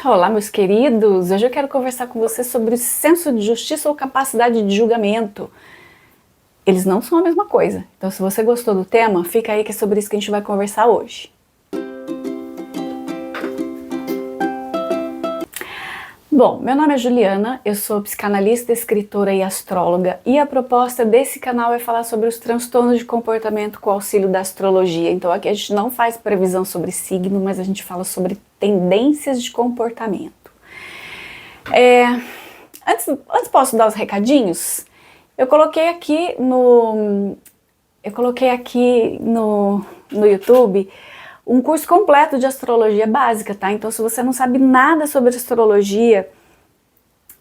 Olá, meus queridos! Hoje eu quero conversar com você sobre senso de justiça ou capacidade de julgamento. Eles não são a mesma coisa. Então, se você gostou do tema, fica aí que é sobre isso que a gente vai conversar hoje. Bom, meu nome é Juliana, eu sou psicanalista, escritora e astróloga, e a proposta desse canal é falar sobre os transtornos de comportamento com auxílio da astrologia. Então aqui a gente não faz previsão sobre signo, mas a gente fala sobre tendências de comportamento. Antes posso dar os recadinhos? Eu coloquei aqui no YouTube um curso completo de astrologia básica, tá? Então, se você não sabe nada sobre astrologia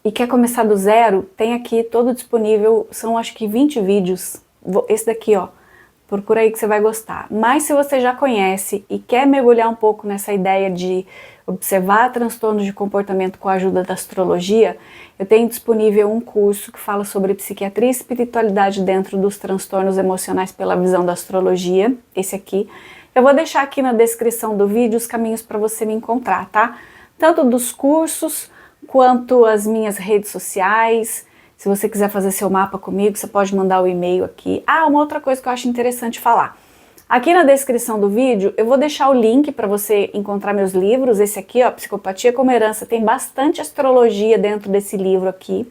e quer começar do zero, tem aqui todo disponível, são acho que 20 vídeos. Esse daqui, ó, procura aí que você vai gostar. Mas se você já conhece e quer mergulhar um pouco nessa ideia de observar transtornos de comportamento com a ajuda da astrologia, eu tenho disponível um curso que fala sobre psiquiatria e espiritualidade dentro dos transtornos emocionais pela visão da astrologia, esse aqui. Eu vou deixar aqui na descrição do vídeo os caminhos para você me encontrar, tá? Tanto dos cursos, quanto as minhas redes sociais. Se você quiser fazer seu mapa comigo, você pode mandar o e-mail aqui. Ah, uma outra coisa que eu acho interessante falar. Aqui na descrição do vídeo, eu vou deixar o link para você encontrar meus livros. Esse aqui, ó, Psicopatia como Herança, tem bastante astrologia dentro desse livro aqui.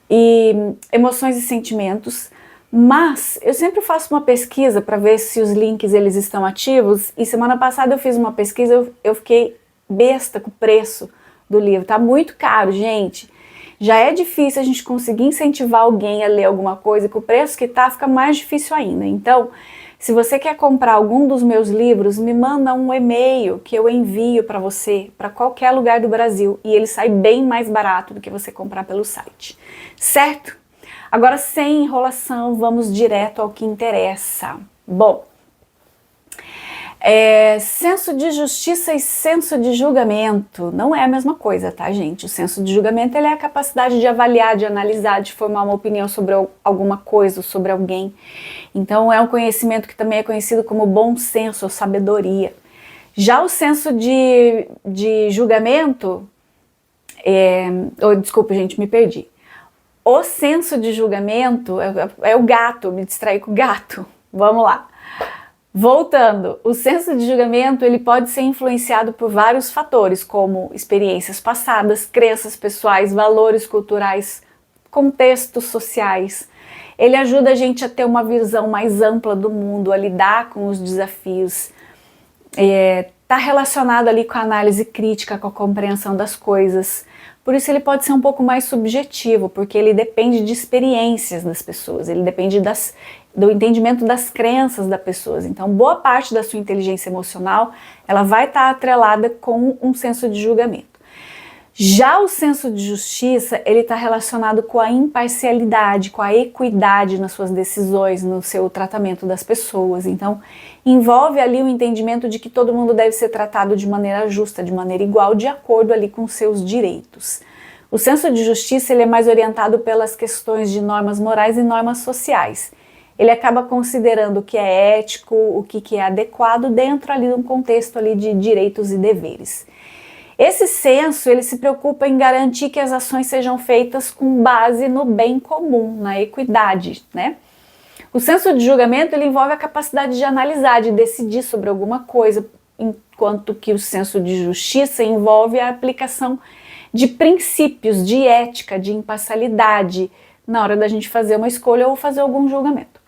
E emoções e sentimentos. Mas eu sempre faço uma pesquisa para ver se os links eles estão ativos, e semana passada eu fiz uma pesquisa, eu fiquei besta com o preço do livro, tá muito caro, gente. Já é difícil a gente conseguir incentivar alguém a ler alguma coisa, com o preço que tá, fica mais difícil ainda. Então, se você quer comprar algum dos meus livros, me manda um e-mail que eu envio para você, para qualquer lugar do Brasil, e ele sai bem mais barato do que você comprar pelo site, certo? Agora, sem enrolação, vamos direto ao que interessa. Bom, senso de justiça e senso de julgamento não é a mesma coisa, tá, gente? O senso de julgamento ele é a capacidade de avaliar, de analisar, de formar uma opinião sobre alguma coisa, sobre alguém. Então, é um conhecimento que também é conhecido como bom senso ou sabedoria. Já o senso de julgamento... desculpa, gente, me perdi. O senso de julgamento é o gato, me distraí com o gato. Vamos lá. Voltando, o senso de julgamento ele pode ser influenciado por vários fatores, como experiências passadas, crenças pessoais, valores culturais, contextos sociais. Ele ajuda a gente a ter uma visão mais ampla do mundo, a lidar com os desafios. Está relacionado ali com a análise crítica, com a compreensão das coisas. Por isso ele pode ser um pouco mais subjetivo, porque ele depende de experiências das pessoas, ele depende do entendimento das crenças das pessoas. Então, boa parte da sua inteligência emocional, ela vai estar atrelada com um senso de julgamento. Já o senso de justiça, ele está relacionado com a imparcialidade, com a equidade nas suas decisões, no seu tratamento das pessoas. Então, envolve ali o entendimento de que todo mundo deve ser tratado de maneira justa, de maneira igual, de acordo ali com seus direitos. O senso de justiça, ele é mais orientado pelas questões de normas morais e normas sociais. Ele acaba considerando o que é ético, o que é adequado dentro ali de um contexto ali de direitos e deveres. Esse senso, ele se preocupa em garantir que as ações sejam feitas com base no bem comum, na equidade, né? O senso de julgamento, ele envolve a capacidade de analisar, de decidir sobre alguma coisa, enquanto que o senso de justiça envolve a aplicação de princípios, de ética, de imparcialidade, na hora da gente fazer uma escolha ou fazer algum julgamento.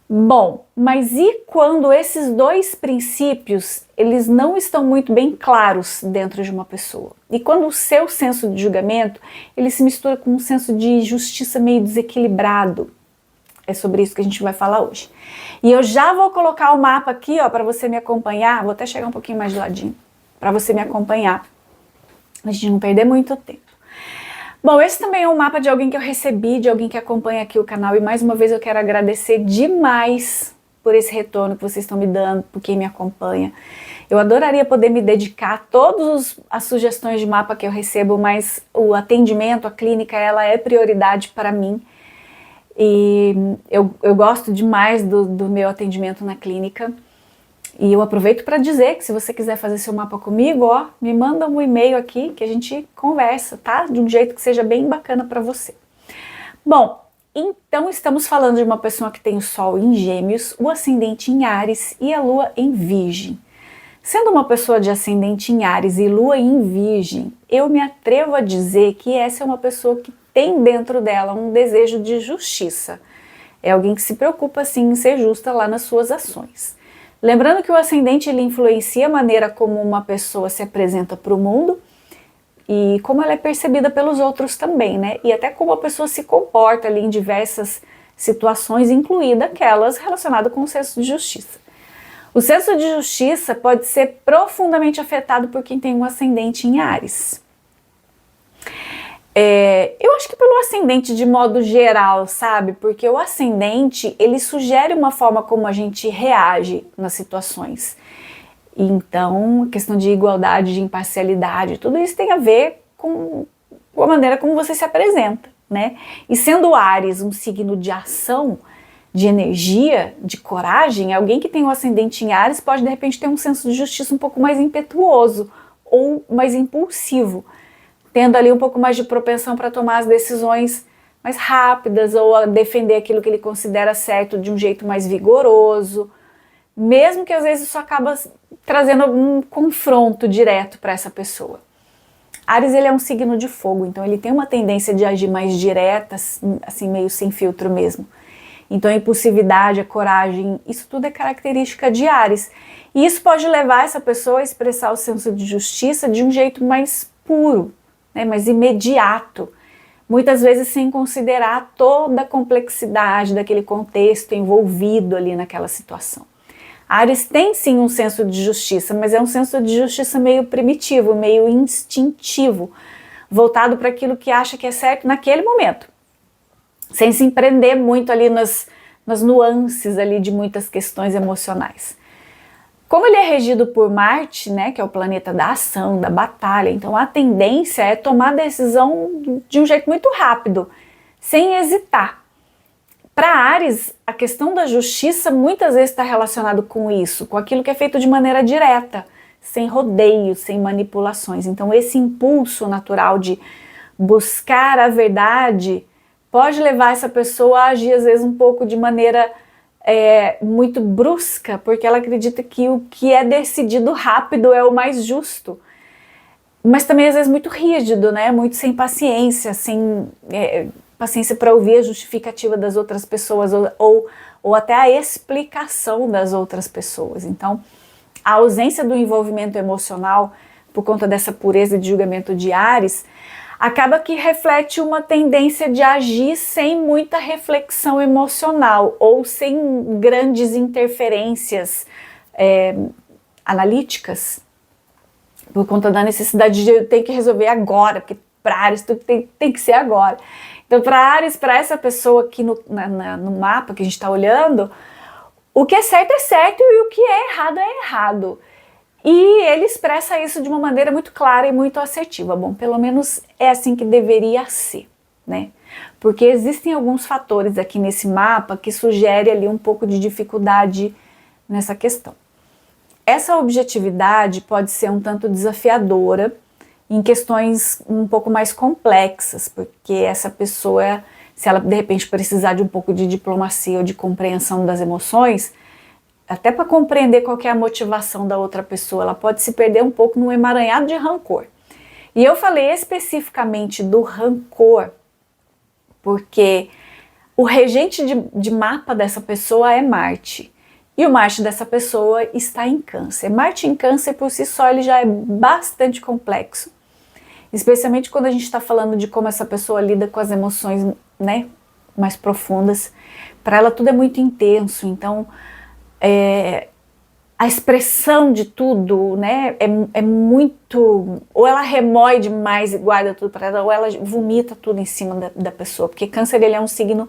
Bom, mas e quando esses dois princípios, eles não estão muito bem claros dentro de uma pessoa? E quando o seu senso de julgamento, ele se mistura com um senso de justiça meio desequilibrado? É sobre isso que a gente vai falar hoje. E eu já vou colocar o mapa aqui, ó, para você me acompanhar. Vou até chegar um pouquinho mais de ladinho, para você me acompanhar. A gente não perder muito tempo. Bom, esse também é um mapa de alguém que eu recebi, de alguém que acompanha aqui o canal, e mais uma vez eu quero agradecer demais por esse retorno que vocês estão me dando, por quem me acompanha. Eu adoraria poder me dedicar a todas as sugestões de mapa que eu recebo, mas o atendimento, a clínica, ela é prioridade para mim. E eu gosto demais do meu atendimento na clínica. E eu aproveito para dizer que se você quiser fazer seu mapa comigo, ó, me manda um e-mail aqui que a gente conversa, tá? De um jeito que seja bem bacana para você. Bom, então estamos falando de uma pessoa que tem o Sol em Gêmeos, o ascendente em Áries e a Lua em Virgem. Sendo uma pessoa de ascendente em Áries e Lua em Virgem, eu me atrevo a dizer que essa é uma pessoa que tem dentro dela um desejo de justiça. É alguém que se preocupa sim em ser justa lá nas suas ações. Lembrando que o ascendente ele influencia a maneira como uma pessoa se apresenta para o mundo e como ela é percebida pelos outros também, né? E até como a pessoa se comporta ali em diversas situações, incluída aquelas relacionadas com o senso de justiça. O senso de justiça pode ser profundamente afetado por quem tem um ascendente em Áries. Eu acho que pelo ascendente de modo geral, sabe? Porque o ascendente, ele sugere uma forma como a gente reage nas situações. Então, a questão de igualdade, de imparcialidade, tudo isso tem a ver com a maneira como você se apresenta, né? E sendo Áries um signo de ação, de energia, de coragem, alguém que tem o ascendente em Áries pode de repente ter um senso de justiça um pouco mais impetuoso ou mais impulsivo, tendo ali um pouco mais de propensão para tomar as decisões mais rápidas ou a defender aquilo que ele considera certo de um jeito mais vigoroso, mesmo que às vezes isso acaba trazendo um confronto direto para essa pessoa. Áries ele é um signo de fogo, então ele tem uma tendência de agir mais direta, assim meio sem filtro mesmo. Então a impulsividade, a coragem, isso tudo é característica de Áries. E isso pode levar essa pessoa a expressar o senso de justiça de um jeito mais puro, né, mais imediato, muitas vezes sem considerar toda a complexidade daquele contexto envolvido ali naquela situação. Áries tem sim um senso de justiça, mas é um senso de justiça meio primitivo, meio instintivo, voltado para aquilo que acha que é certo naquele momento, sem se empreender muito ali nas nuances ali de muitas questões emocionais. Como ele é regido por Marte, né, que é o planeta da ação, da batalha, então a tendência é tomar decisão de um jeito muito rápido, sem hesitar. Para Áries, a questão da justiça muitas vezes está relacionado com isso, com aquilo que é feito de maneira direta, sem rodeios, sem manipulações. Então esse impulso natural de buscar a verdade pode levar essa pessoa a agir às vezes um pouco de maneira muito brusca, porque ela acredita que o que é decidido rápido é o mais justo, mas também às vezes muito rígido, né? Muito sem paciência, sem paciência para ouvir a justificativa das outras pessoas ou até a explicação das outras pessoas. Então, a ausência do envolvimento emocional por conta dessa pureza de julgamento de Áries acaba que reflete uma tendência de agir sem muita reflexão emocional ou sem grandes interferências analíticas, por conta da necessidade de eu ter que resolver agora, porque para Áries tudo tem que ser agora. Então, para Áries, para essa pessoa aqui no mapa que a gente está olhando, o que é certo e o que é errado. E ele expressa isso de uma maneira muito clara e muito assertiva. Bom, pelo menos é assim que deveria ser, né? Porque existem alguns fatores aqui nesse mapa que sugerem ali um pouco de dificuldade nessa questão. Essa objetividade pode ser um tanto desafiadora em questões um pouco mais complexas, porque essa pessoa, se ela de repente precisar de um pouco de diplomacia ou de compreensão das emoções, até para compreender qual que é a motivação da outra pessoa, ela pode se perder um pouco num emaranhado de rancor. E eu falei especificamente do rancor, porque o regente de mapa dessa pessoa é Marte. E o Marte dessa pessoa está em Câncer. Marte em Câncer, por si só, ele já é bastante complexo. Especialmente quando a gente está falando de como essa pessoa lida com as emoções, né, mais profundas. Para ela tudo é muito intenso, então a expressão de tudo, né, é muito... Ou ela remói demais e guarda tudo para ela, ou ela vomita tudo em cima da pessoa. Porque Câncer ele é um signo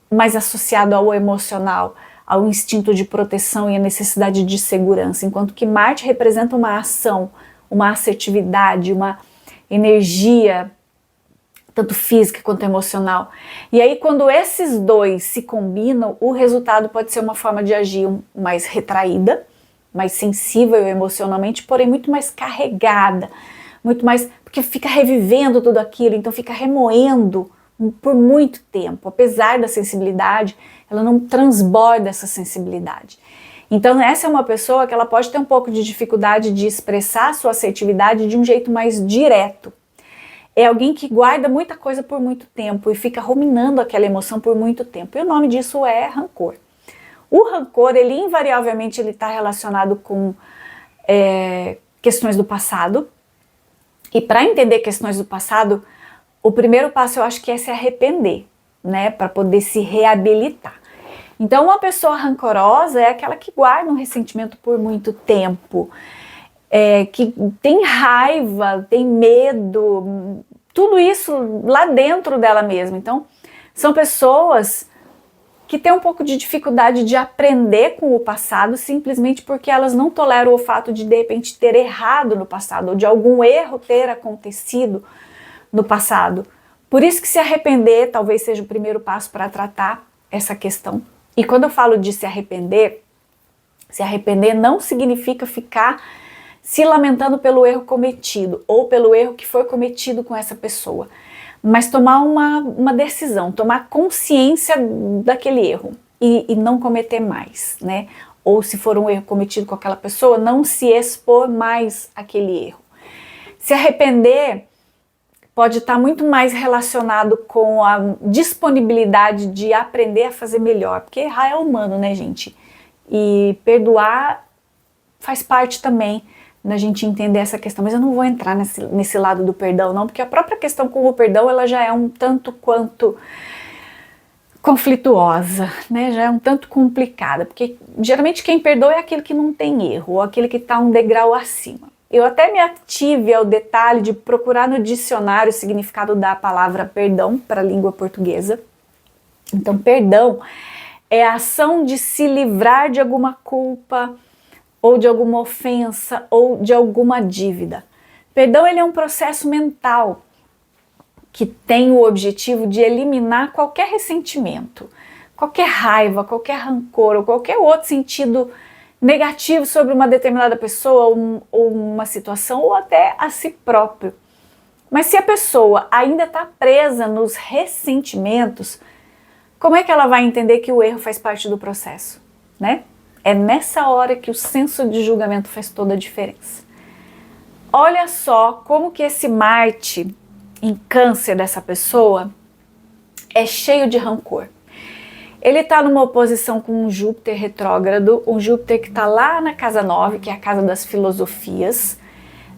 mais associado ao emocional, ao instinto de proteção e à necessidade de segurança, enquanto que Marte representa uma ação, uma assertividade, uma energia, tanto física quanto emocional. E aí quando esses dois se combinam, o resultado pode ser uma forma de agir mais retraída, mais sensível emocionalmente, porém muito mais carregada, muito mais, porque fica revivendo tudo aquilo, então fica remoendo por muito tempo. Apesar da sensibilidade, ela não transborda essa sensibilidade. Então essa é uma pessoa que ela pode ter um pouco de dificuldade de expressar a sua assertividade de um jeito mais direto. É alguém que guarda muita coisa por muito tempo e fica ruminando aquela emoção por muito tempo. E o nome disso é rancor. O rancor, ele invariavelmente está relacionado com questões do passado. E para entender questões do passado, o primeiro passo eu acho que é se arrepender, né? Para poder se reabilitar. Então uma pessoa rancorosa é aquela que guarda um ressentimento por muito tempo. Que tem raiva, tem medo, tudo isso lá dentro dela mesma. Então, são pessoas que têm um pouco de dificuldade de aprender com o passado, simplesmente porque elas não toleram o fato de repente, ter errado no passado, ou de algum erro ter acontecido no passado. Por isso que se arrepender talvez seja o primeiro passo para tratar essa questão. E quando eu falo de se arrepender não significa ficar se lamentando pelo erro cometido ou pelo erro que foi cometido com essa pessoa, mas tomar uma decisão, tomar consciência daquele erro e não cometer mais, né? Ou se for um erro cometido com aquela pessoa, não se expor mais àquele erro. Se arrepender pode estar muito mais relacionado com a disponibilidade de aprender a fazer melhor, porque errar é humano, né, gente? E perdoar faz parte também da gente entender essa questão, mas eu não vou entrar nesse lado do perdão não, porque a própria questão com o perdão ela já é um tanto quanto conflituosa, né? Já é um tanto complicada, porque geralmente quem perdoa é aquele que não tem erro, ou aquele que está um degrau acima. Eu até me ative ao detalhe de procurar no dicionário o significado da palavra perdão para a língua portuguesa. Então, perdão é a ação de se livrar de alguma culpa, ou de alguma ofensa, ou de alguma dívida. Perdão ele é um processo mental que tem o objetivo de eliminar qualquer ressentimento, qualquer raiva, qualquer rancor, ou qualquer outro sentido negativo sobre uma determinada pessoa, ou uma situação, ou até a si próprio. Mas se a pessoa ainda está presa nos ressentimentos, como é que ela vai entender que o erro faz parte do processo, né? É nessa hora que o senso de julgamento faz toda a diferença. Olha só como que esse Marte em Câncer dessa pessoa é cheio de rancor. Ele está numa oposição com um Júpiter retrógrado, um Júpiter que está lá na casa 9, que é a casa das filosofias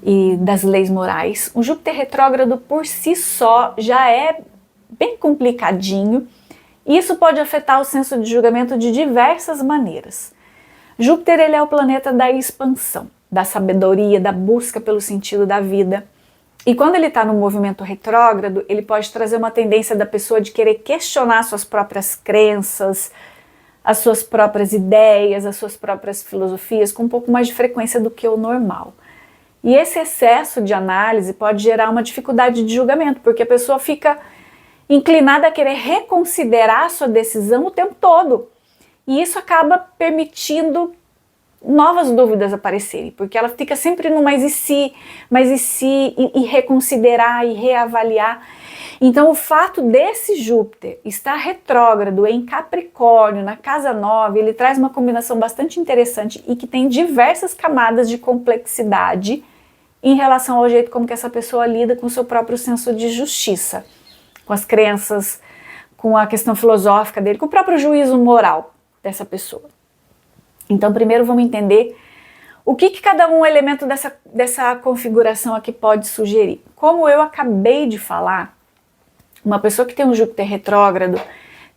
e das leis morais. Um Júpiter retrógrado por si só já é bem complicadinho e isso pode afetar o senso de julgamento de diversas maneiras. Júpiter ele é o planeta da expansão, da sabedoria, da busca pelo sentido da vida. E quando ele está no movimento retrógrado, ele pode trazer uma tendência da pessoa de querer questionar suas próprias crenças, as suas próprias ideias, as suas próprias filosofias com um pouco mais de frequência do que o normal. E esse excesso de análise pode gerar uma dificuldade de julgamento, porque a pessoa fica inclinada a querer reconsiderar a sua decisão o tempo todo. E isso acaba permitindo novas dúvidas aparecerem, porque ela fica sempre no mas e se, e reconsiderar e reavaliar. Então o fato desse Júpiter estar retrógrado em Capricórnio, na casa 9, ele traz uma combinação bastante interessante e que tem diversas camadas de complexidade em relação ao jeito como que essa pessoa lida com o seu próprio senso de justiça, com as crenças, com a questão filosófica dele, com o próprio juízo moral dessa pessoa. Então primeiro vamos entender o que cada um elemento dessa configuração aqui pode sugerir. Como eu acabei de falar, uma pessoa que tem um Júpiter retrógrado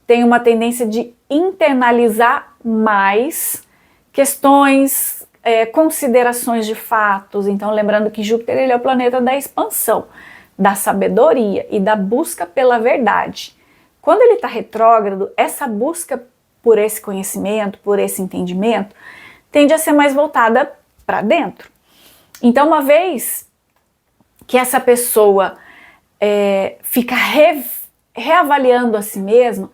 tem uma tendência de internalizar mais questões, considerações de fatos. Então lembrando que Júpiter ele é o planeta da expansão, da sabedoria e da busca pela verdade. Quando ele está retrógrado, essa busca por esse conhecimento, por esse entendimento, tende a ser mais voltada para dentro. Então, uma vez que essa pessoa fica reavaliando a si mesma,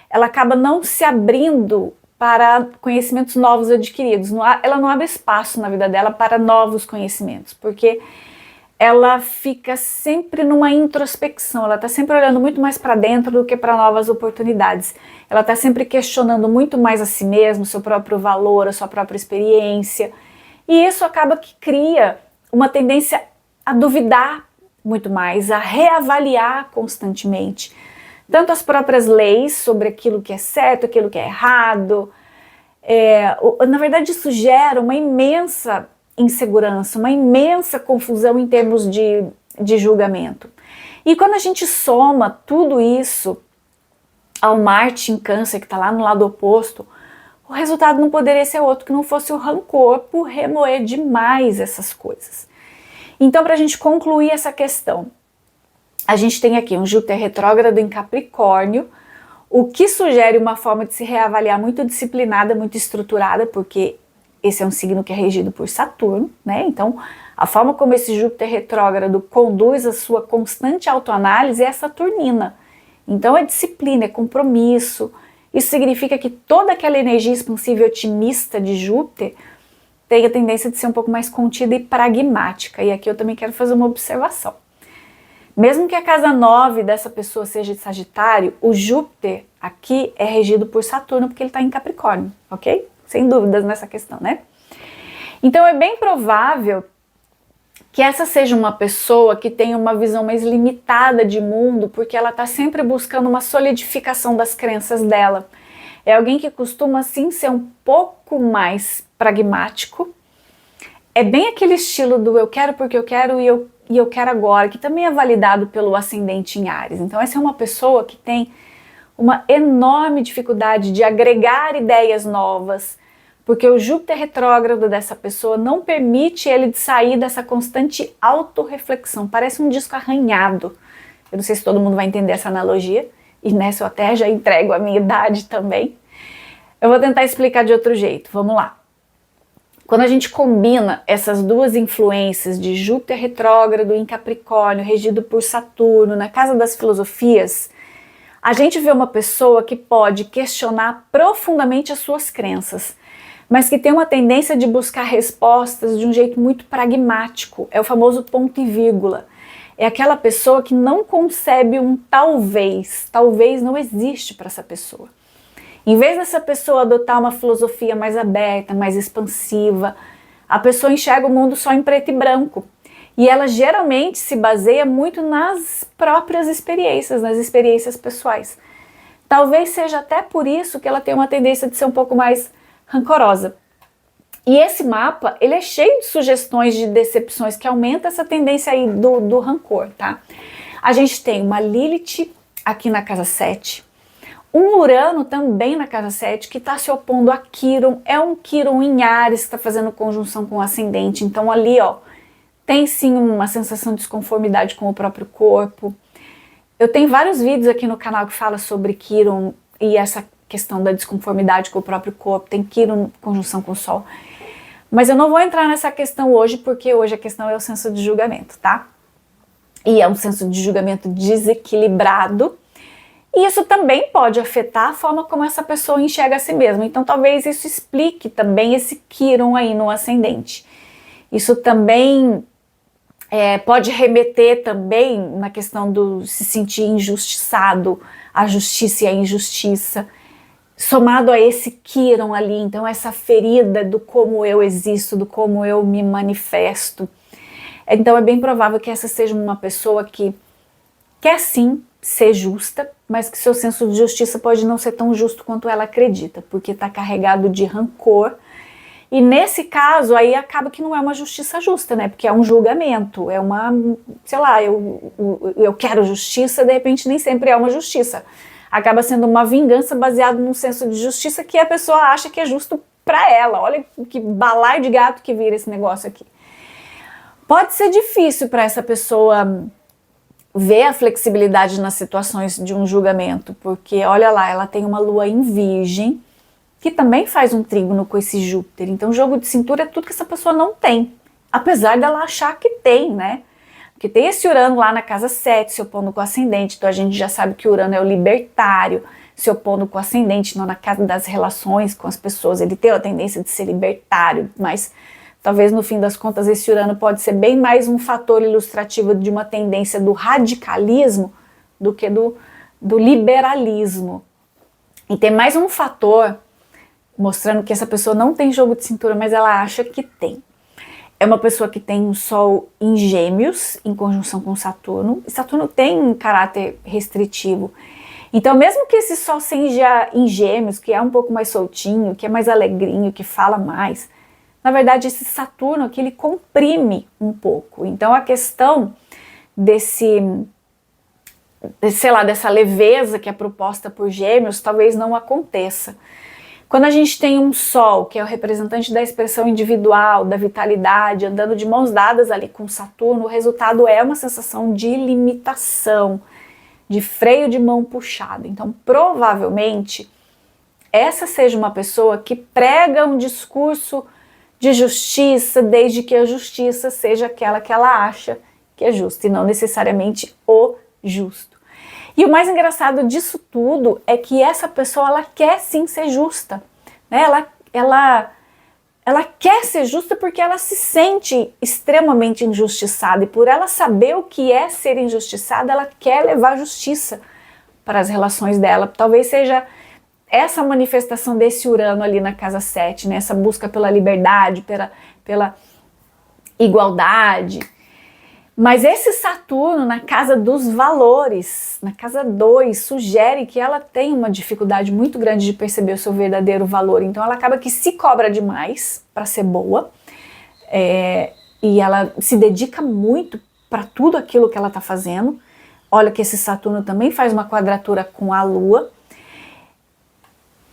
ela acaba não se abrindo para conhecimentos novos adquiridos. Ela não abre espaço na vida dela para novos conhecimentos, porque ela fica sempre numa introspecção, ela está sempre olhando muito mais para dentro do que para novas oportunidades. Ela está sempre questionando muito mais a si mesma, o seu próprio valor, a sua própria experiência. E isso acaba que cria uma tendência a duvidar muito mais, a reavaliar constantemente. Tanto as próprias leis sobre aquilo que é certo, aquilo que é errado. Na verdade, isso gera uma imensa insegurança, uma imensa confusão em termos de julgamento. E quando a gente soma tudo isso ao Marte em Câncer, que está lá no lado oposto, o resultado não poderia ser outro que não fosse o rancor por remoer demais essas coisas. Então, para a gente concluir essa questão, a gente tem aqui um Júpiter retrógrado em Capricórnio, o que sugere uma forma de se reavaliar muito disciplinada, muito estruturada, porque esse é um signo que é regido por Saturno, né? Então, a forma como esse Júpiter retrógrado conduz a sua constante autoanálise é saturnina. Então, é disciplina, é compromisso. Isso significa que toda aquela energia expansiva e otimista de Júpiter tem a tendência de ser um pouco mais contida e pragmática. E aqui eu também quero fazer uma observação. Mesmo que a casa 9 dessa pessoa seja de Sagitário, o Júpiter aqui é regido por Saturno porque ele está em Capricórnio, ok? Sem dúvidas nessa questão, né? Então é bem provável que essa seja uma pessoa que tenha uma visão mais limitada de mundo, porque ela está sempre buscando uma solidificação das crenças dela. É alguém que costuma, sim, ser um pouco mais pragmático. É bem aquele estilo do eu quero porque eu quero e eu quero agora, que também é validado pelo ascendente em Áries. Então essa é uma pessoa que tem uma enorme dificuldade de agregar ideias novas, porque o Júpiter retrógrado dessa pessoa não permite ele de sair dessa constante autorreflexão. Parece um disco arranhado. Eu não sei se todo mundo vai entender essa analogia, e nessa eu até já entrego a minha idade também. Eu vou tentar explicar de outro jeito, vamos lá. Quando a gente combina essas duas influências de Júpiter retrógrado em Capricórnio, regido por Saturno, na casa das filosofias, a gente vê uma pessoa que pode questionar profundamente as suas crenças, mas que tem uma tendência de buscar respostas de um jeito muito pragmático. É o famoso ponto e vírgula. É aquela pessoa que não concebe um talvez. Talvez não existe para essa pessoa. Em vez dessa pessoa adotar uma filosofia mais aberta, mais expansiva, a pessoa enxerga o mundo só em preto e branco. E ela geralmente se baseia muito nas próprias experiências, nas experiências pessoais. Talvez seja até por isso que ela tem uma tendência de ser um pouco mais rancorosa. E esse mapa, ele é cheio de sugestões de decepções que aumenta essa tendência aí do rancor, tá? A gente tem uma Lilith aqui na casa 7, um Urano também na casa 7 que está se opondo a Quiron, é um Quiron em Áries que está fazendo conjunção com o ascendente, então ali ó, tem sim uma sensação de desconformidade com o próprio corpo. Eu tenho vários vídeos aqui no canal que fala sobre Quiron e essa questão da desconformidade com o próprio corpo, tem Quiron em conjunção com o Sol. Mas eu não vou entrar nessa questão hoje, porque hoje a questão é o senso de julgamento, tá? E é um senso de julgamento desequilibrado, e isso também pode afetar a forma como essa pessoa enxerga a si mesma. Então talvez isso explique também esse Quiron aí no ascendente. Isso também pode remeter também na questão do se sentir injustiçado, a justiça e a injustiça, somado a esse Quiron ali, então essa ferida do como eu existo, do como eu me manifesto. Então é bem provável que essa seja uma pessoa que quer sim ser justa, mas que seu senso de justiça pode não ser tão justo quanto ela acredita, porque está carregado de rancor. E nesse caso aí acaba que não é uma justiça justa, né? Porque é um julgamento, é uma, sei lá, eu quero justiça, de repente nem sempre é uma justiça. Acaba sendo uma vingança baseada num senso de justiça que a pessoa acha que é justo para ela. Olha que balaio de gato que vira esse negócio aqui. Pode ser difícil para essa pessoa ver a flexibilidade nas situações de um julgamento, porque olha lá, ela tem uma lua em Virgem, que também faz um trígono com esse Júpiter. Então jogo de cintura é tudo que essa pessoa não tem, apesar dela achar que tem, né? Porque tem esse Urano lá na casa 7 se opondo com o ascendente, então a gente já sabe que o Urano é o libertário, se opondo com o ascendente, não na casa das relações com as pessoas. Ele tem a tendência de ser libertário, mas talvez no fim das contas esse Urano pode ser bem mais um fator ilustrativo de uma tendência do radicalismo do que do liberalismo. E tem mais um fator mostrando que essa pessoa não tem jogo de cintura, mas ela acha que tem. É uma pessoa que tem um Sol em Gêmeos, em conjunção com Saturno. E Saturno tem um caráter restritivo. Então, mesmo que esse Sol seja em Gêmeos, que é um pouco mais soltinho, que é mais alegrinho, que fala mais, na verdade, esse Saturno aqui, ele comprime um pouco. Então, a questão dessa leveza que é proposta por Gêmeos, talvez não aconteça. Quando a gente tem um Sol, que é o representante da expressão individual, da vitalidade, andando de mãos dadas ali com Saturno, o resultado é uma sensação de limitação, de freio de mão puxado. Então, provavelmente, essa seja uma pessoa que prega um discurso de justiça, desde que a justiça seja aquela que ela acha que é justa, e não necessariamente o justo. E o mais engraçado disso tudo é que essa pessoa, ela quer sim ser justa, né? Ela quer ser justa porque ela se sente extremamente injustiçada, e por ela saber o que é ser injustiçada, ela quer levar justiça para as relações dela. Talvez seja essa manifestação desse Urano ali na casa 7, né? Essa busca pela liberdade, pela igualdade. Mas esse Saturno na casa dos valores, na casa 2, sugere que ela tem uma dificuldade muito grande de perceber o seu verdadeiro valor. Então ela acaba que se cobra demais para ser boa, e ela se dedica muito para tudo aquilo que ela está fazendo. Olha que esse Saturno também faz uma quadratura com a Lua.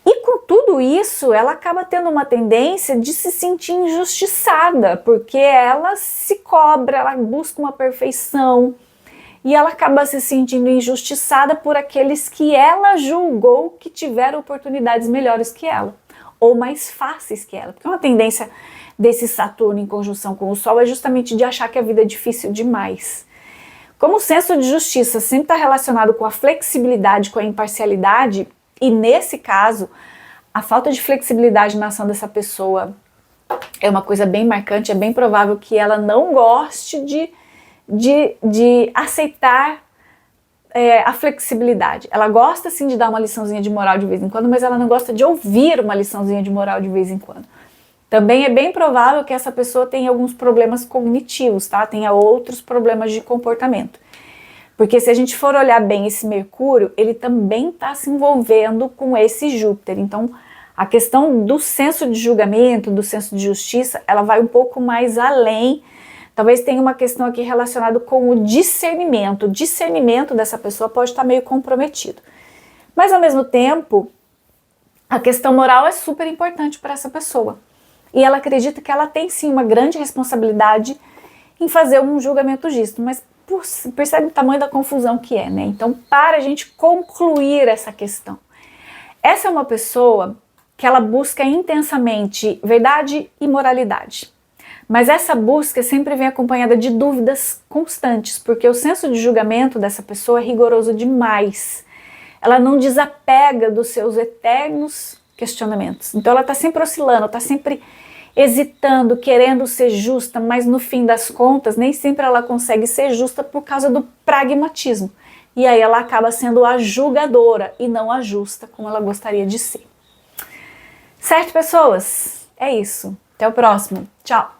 E com tudo isso, ela acaba tendo uma tendência de se sentir injustiçada, porque ela se cobra, ela busca uma perfeição, e ela acaba se sentindo injustiçada por aqueles que ela julgou que tiveram oportunidades melhores que ela, ou mais fáceis que ela. Porque uma tendência desse Saturno em conjunção com o Sol é justamente de achar que a vida é difícil demais. Como o senso de justiça sempre está relacionado com a flexibilidade, com a imparcialidade, e nesse caso, a falta de flexibilidade na ação dessa pessoa é uma coisa bem marcante. É bem provável que ela não goste de aceitar a flexibilidade. Ela gosta sim de dar uma liçãozinha de moral de vez em quando, mas ela não gosta de ouvir uma liçãozinha de moral de vez em quando. Também é bem provável que essa pessoa tenha alguns problemas cognitivos, tá? Tenha outros problemas de comportamento. Porque se a gente for olhar bem esse Mercúrio, ele também está se envolvendo com esse Júpiter. Então, a questão do senso de julgamento, do senso de justiça, ela vai um pouco mais além. Talvez tenha uma questão aqui relacionada com o discernimento. O discernimento dessa pessoa pode estar meio comprometido. Mas, ao mesmo tempo, a questão moral é super importante para essa pessoa. E ela acredita que ela tem, sim, uma grande responsabilidade em fazer um julgamento justo. Mas percebe o tamanho da confusão que é, né? Então, para a gente concluir essa questão. Essa é uma pessoa que ela busca intensamente verdade e moralidade. Mas essa busca sempre vem acompanhada de dúvidas constantes, porque o senso de julgamento dessa pessoa é rigoroso demais. Ela não desapega dos seus eternos questionamentos. Então, ela está sempre oscilando, está sempre hesitando, querendo ser justa, mas no fim das contas, nem sempre ela consegue ser justa por causa do pragmatismo. E aí ela acaba sendo a julgadora e não a justa, como ela gostaria de ser. Certo, pessoas? É isso. Até o próximo. Tchau!